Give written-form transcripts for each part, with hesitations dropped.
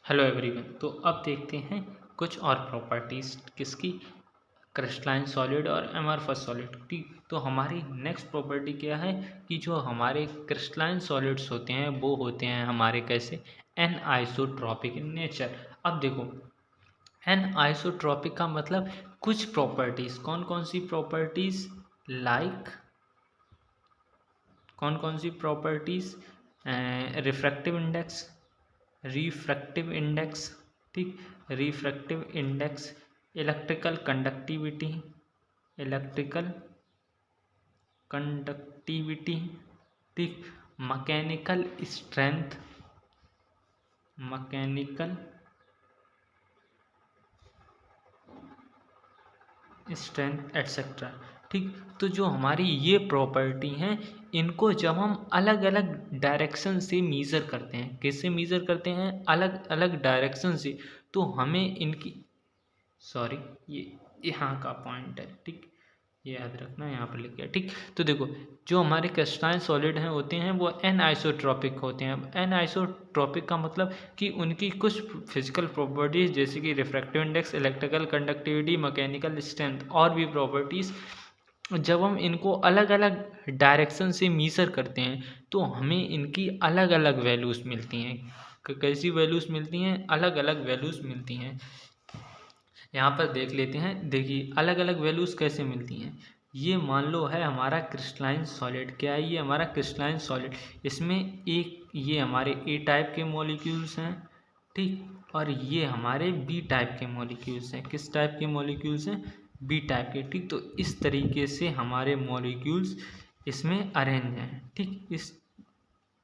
Hello everyone. तो अब देखते हैं कुछ और प्रॉपर्टीज़ किसकी, क्रिस्टलाइन सॉलिड और एमरफस सॉलिड। ठीक, तो हमारी नेक्स्ट प्रॉपर्टी क्या है कि जो हमारे क्रिस्टलाइन सॉलिड्स होते हैं वो होते हैं हमारे कैसे, एन आइसोट्रॉपिक इन नेचर। अब देखो, एन आइसोट्रॉपिक का मतलब कुछ प्रॉपर्टीज़, कौन कौन सी प्रॉपर्टीज़, लाइक कौन कौन सी properties, refractive index, refractive index, ठीक, refractive index, electrical conductivity, electrical conductivity, ठीक, mechanical strength, mechanical strength etcetera. ठीक, तो जो हमारी ये प्रॉपर्टी हैं इनको जब हम अलग अलग डायरेक्शन से मीज़र करते हैं, किससे मीज़र करते हैं, अलग अलग डायरेक्शन से, तो हमें इनकी, सॉरी ये यहाँ का पॉइंट है, ठीक, ये याद रखना, यहाँ पर लिख गया। ठीक, तो देखो जो हमारे क्रिस्टलाइन सॉलिड हैं होते हैं वो एन आइसोट्रॉपिक होते हैं। अब एन आइसोट्रॉपिक का मतलब कि उनकी कुछ फिजिकल प्रॉपर्टीज़ जैसे कि refractive index, electrical conductivity, mechanical strength और भी प्रॉपर्टीज़, जब हम इनको अलग अलग डायरेक्शन से मीज़र करते हैं तो हमें इनकी अलग अलग वैल्यूज़ मिलती हैं। कैसी वैल्यूज़ मिलती हैं, अलग अलग वैल्यूज़ मिलती हैं। यहाँ पर देख लेते हैं, देखिए अलग अलग वैल्यूज़ कैसे मिलती हैं। ये मान लो है हमारा क्रिस्टलाइन सॉलिड, क्या है ये हमारा क्रिस्टलाइन सॉलिड, इसमें एक ये हमारे ए टाइप के मॉलिक्यूल्स हैं, ठीक, और ये हमारे बी टाइप के मॉलिक्यूल्स हैं। किस टाइप के मॉलिक्यूल्स हैं, बी टाइप के। ठीक, तो इस तरीके से हमारे मॉलिक्यूल्स इसमें अरेंज हैं। ठीक, इस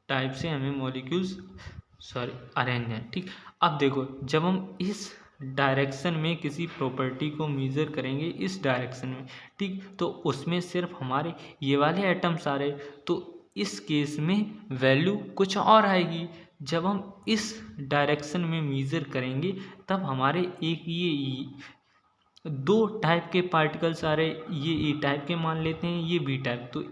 टाइप से हमें मॉलिक्यूल्स अरेंज हैं। ठीक, अब देखो जब हम इस डायरेक्शन में किसी प्रॉपर्टी को मेज़र करेंगे, इस डायरेक्शन में, ठीक, तो उसमें सिर्फ हमारे ये वाले एटम्स आ रहे, तो इस केस में वैल्यू कुछ और आएगी। जब हम इस डायरेक्शन में मेज़र करेंगे तब हमारे एक ये दो टाइप के पार्टिकल्स आ रहे, ये ए टाइप के मान लेते हैं, ये बी टाइप। तो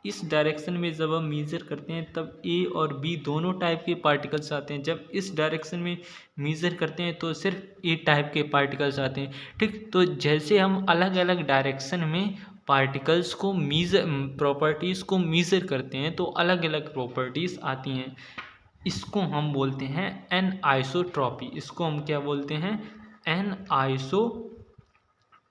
इस डायरेक्शन में जब हम मेज़र करते हैं तब ए और बी दोनों टाइप के पार्टिकल्स आते हैं। जब इस डायरेक्शन में मेज़र करते हैं तो सिर्फ ए टाइप के पार्टिकल्स आते हैं। ठीक, तो जैसे हम अलग अलग डायरेक्शन में पार्टिकल्स को मीज़र, प्रॉपर्टीज़ को मेज़र करते हैं तो अलग अलग प्रॉपर्टीज़ आती हैं। इसको हम बोलते हैं एन आइसोट्रॉपी। इसको हम क्या बोलते हैं, एन आइसो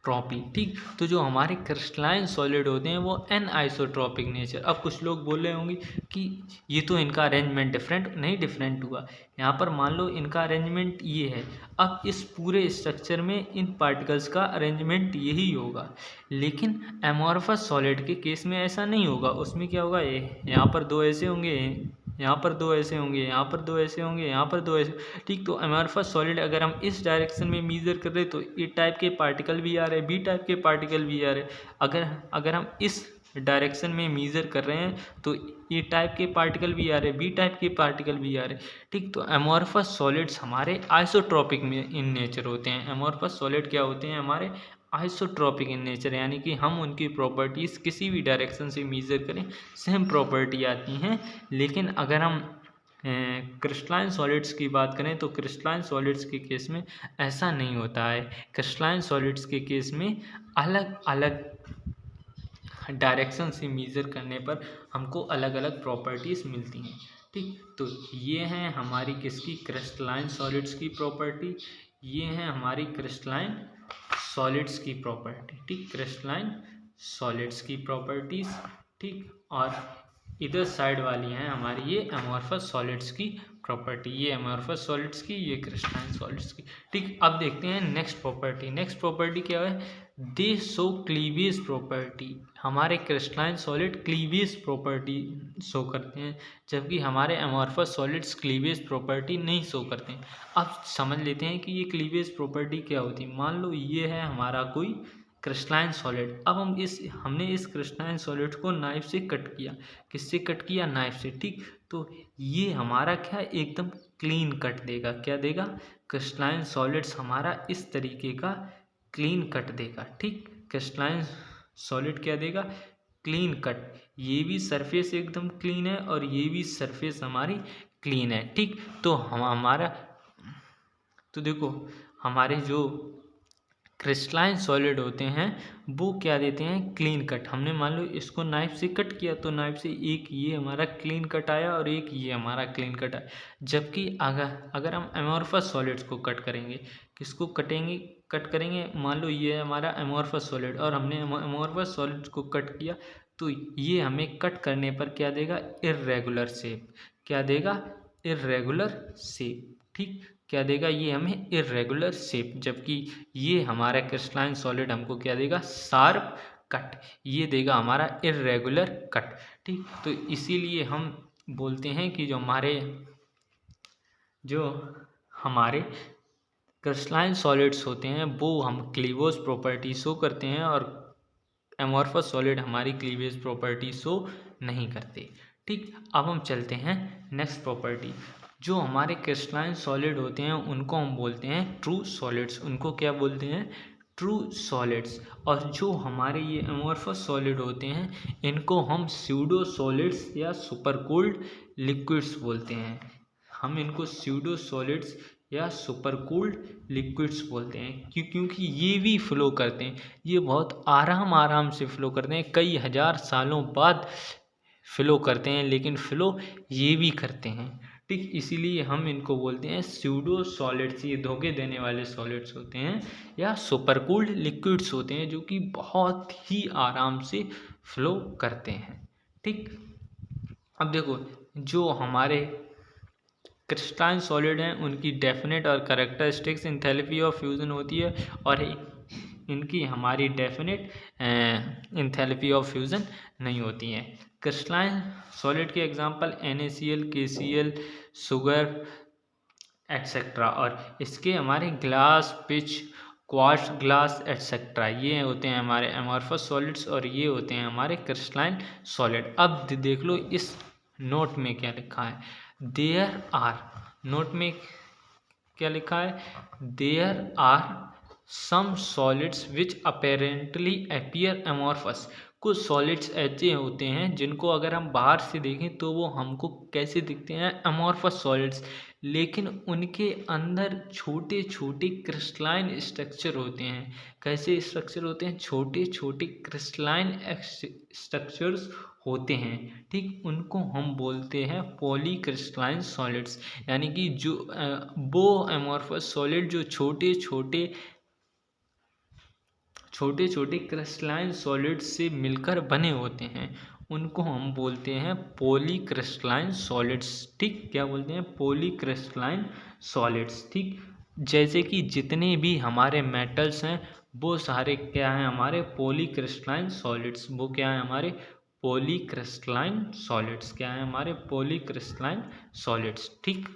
ट्रॉपी। ठीक, तो जो हमारे क्रिस्टलाइन सॉलिड होते हैं वो एन आइसोट्रॉपिक नेचर। अब कुछ लोग बोल रहे होंगे कि ये तो इनका अरेंजमेंट डिफरेंट, नहीं डिफरेंट हुआ। यहाँ पर मान लो इनका अरेंजमेंट ये है, अब इस पूरे स्ट्रक्चर में इन पार्टिकल्स का अरेंजमेंट यही होगा, लेकिन एमॉर्फस सॉलिड के केस में ऐसा नहीं होगा। उसमें क्या होगा, ये यहाँ पर दो ऐसे होंगे, यहाँ पर दो ऐसे होंगे, यहाँ पर दो ऐसे होंगे, यहाँ पर दो ऐसे। ठीक, तो एमॉर्फस सॉलिड अगर हम इस डायरेक्शन में मीज़र कर रहे तो ए टाइप के पार्टिकल भी आ रहे, बी टाइप के पार्टिकल भी आ रहे। अगर अगर हम इस डायरेक्शन में मीज़र कर रहे हैं तो ए टाइप के पार्टिकल भी आ रहे, बी टाइप के पार्टिकल भी आ रहे। ठीक, तो एमॉर्फस सॉलिड्स हमारे आइसोट्रॉपिक में इन नेचर होते हैं। एमॉर्फस सॉलिड क्या होते हैं, हमारे आइसोट्रॉपिक इन नेचर, यानी कि हम उनकी प्रॉपर्टीज़ किसी भी डायरेक्शन से मीज़र करें सेम प्रॉपर्टी आती हैं। लेकिन अगर हम क्रिस्टलाइन सॉलिड्स की बात करें तो क्रिस्टलाइन सॉलिड्स के केस में ऐसा नहीं होता है। क्रिस्टलाइन सॉलिड्स के केस में अलग अलग डायरेक्शन से मेज़र करने पर हमको अलग अलग प्रॉपर्टीज़ मिलती हैं। ठीक, तो ये हैं हमारी किसकी, क्रिस्टलाइन सॉलिड्स की प्रॉपर्टी, ये हैं हमारी क्रिस्टलाइन सॉलिड्स की प्रॉपर्टी। ठीक, क्रिस्टलाइन सॉलिड्स की प्रॉपर्टीज़। ठीक, और इधर साइड वाली हैं हमारी ये अमॉर्फस सॉलिड्स की प्रॉपर्टी, ये अमॉर्फस सॉलिड्स की, ये क्रिस्टलाइन सॉलिड्स की। ठीक, अब देखते हैं नेक्स्ट प्रॉपर्टी। नेक्स्ट प्रॉपर्टी क्या है, दे शो क्लीवेज प्रॉपर्टी। हमारे crystalline solid cleavage property show करते हैं, जबकि हमारे अमॉर्फस सॉलिड्स क्लीवेज प्रॉपर्टी नहीं शो करते हैं। अब समझ लेते हैं कि ये क्लीवेज प्रॉपर्टी क्या होती है। मान लो ये है हमारा कोई क्रिस्टलाइन सॉलिड, अब हमने इस क्रिस्टलाइन सॉलिड को नाइफ से कट किया। किससे कट किया, नाइफ से। ठीक, तो ये हमारा क्या एकदम क्लीन कट देगा, क्या देगा, क्रिस्टलाइन सॉलिड्स हमारा इस तरीके का क्लीन कट देगा। ठीक, क्रिस्टलाइन सॉलिड क्या देगा, क्लीन कट। ये भी सरफेस एकदम क्लीन है और ये भी सरफेस हमारी क्लीन है। ठीक, तो हम हमारा तो देखो हमारे जो क्रिस्टलाइन सॉलिड होते हैं वो क्या देते हैं, क्लीन कट। हमने मान लो इसको नाइफ से कट किया तो नाइफ से एक ये हमारा क्लीन कट आया और एक ये हमारा क्लीन कट आया। जबकि अगर हम एमोर्फस सॉलिड्स को कट करेंगे, किसको कट करेंगे, मान लो ये हमारा एमोर्फस सॉलिड और हमने एमोर्फस सॉलिड्स को कट किया तो ये हमें कट करने पर क्या देगा, इर्रेगुलर शेप। क्या देगा, इर्रेगुलर शेप। ठीक, क्या देगा, ये हमें इर्रेगुलर शेप। जबकि ये हमारा क्रिस्टलाइन सॉलिड हमको क्या देगा, शार्प कट। ये देगा हमारा इर्रेगुलर कट। ठीक, तो इसीलिए हम बोलते हैं कि जो हमारे क्रिस्टलाइन सॉलिड्स होते हैं वो हम क्लीवेज प्रॉपर्टी शो करते हैं और एमोर्फस सॉलिड हमारी क्लीवेज प्रॉपर्टी शो नहीं करते। ठीक, अब हम चलते हैं नेक्स्ट प्रॉपर्टी। जो हमारे क्रिस्टलाइन सॉलिड होते हैं उनको हम बोलते हैं ट्रू सॉलिड्स। उनको क्या बोलते हैं, ट्रू सॉलिड्स। और जो हमारे ये एमोर्फस सॉलिड होते हैं इनको हम स्यूडो सॉलिड्स या सुपरकूल्ड लिक्विड्स बोलते हैं। हम इनको स्यूडो सॉलिड्स या सुपरकूल्ड लिक्विड्स बोलते हैं क्योंकि ये भी फ्लो करते हैं। ये बहुत आराम से फ्लो करते हैं, कई हजार सालों बाद फ्लो करते हैं, लेकिन फ्लो ये भी करते हैं। ठीक, इसीलिए हम इनको बोलते हैं स्यूडो सॉलिड्स। ये धोखे देने वाले सॉलिड्स होते हैं या सुपरकूल्ड लिक्विड्स होते हैं जो कि बहुत ही आराम से फ्लो करते हैं। ठीक, अब देखो जो हमारे क्रिस्टलाइन सॉलिड हैं उनकी डेफिनेट और कैरेक्टरिस्टिक्स एंथैल्पी ऑफ फ्यूज़न होती है और इनकी हमारी डेफिनेट एंथैल्पी ऑफ फ्यूज़न नहीं होती हैं। क्रिस्टलाइन सॉलिड के example NaCl, KCl, sugar etcetera, और इसके हमारे glass, pitch, quartz glass etcetera, ये होते हैं हमारे एमोर्फस सॉलिड्स और ये होते हैं हमारे क्रिस्टलाइन सॉलिड। अब देख लो इस नोट में क्या लिखा है, देयर आर, नोट में क्या लिखा है, there are some solids which apparently appear amorphous. कुछ सॉलिड्स ऐसे होते हैं जिनको अगर हम बाहर से देखें तो वो हमको कैसे दिखते हैं, एमोर्फस सॉलिड्स, लेकिन उनके अंदर छोटे छोटे क्रिस्टलाइन स्ट्रक्चर होते हैं। कैसे स्ट्रक्चर होते हैं, छोटे छोटे क्रिस्टलाइन स्ट्रक्चर्स होते हैं। ठीक, उनको हम बोलते हैं पॉलीक्रिस्टलाइन सॉलिड्स। यानी कि जो वो एमोर्फस सॉलिड जो छोटे छोटे क्रिस्टलाइन सॉलिड्स से मिलकर बने होते हैं उनको हम बोलते हैं पॉलीक्रिस्टलाइन सॉलिड्स। ठीक, क्या बोलते हैं, पॉलीक्रिस्टलाइन सॉलिड्स। ठीक, जैसे कि जितने भी हमारे मेटल्स हैं वो सारे क्या हैं, हमारे पॉलीक्रिस्टलाइन सॉलिड्स। वो क्या है, हमारे पॉलीक्रिस्टलाइन सॉलिड्स। क्या है, हमारे पॉलीक्रिस्टलाइन सॉलिड्स। ठीक,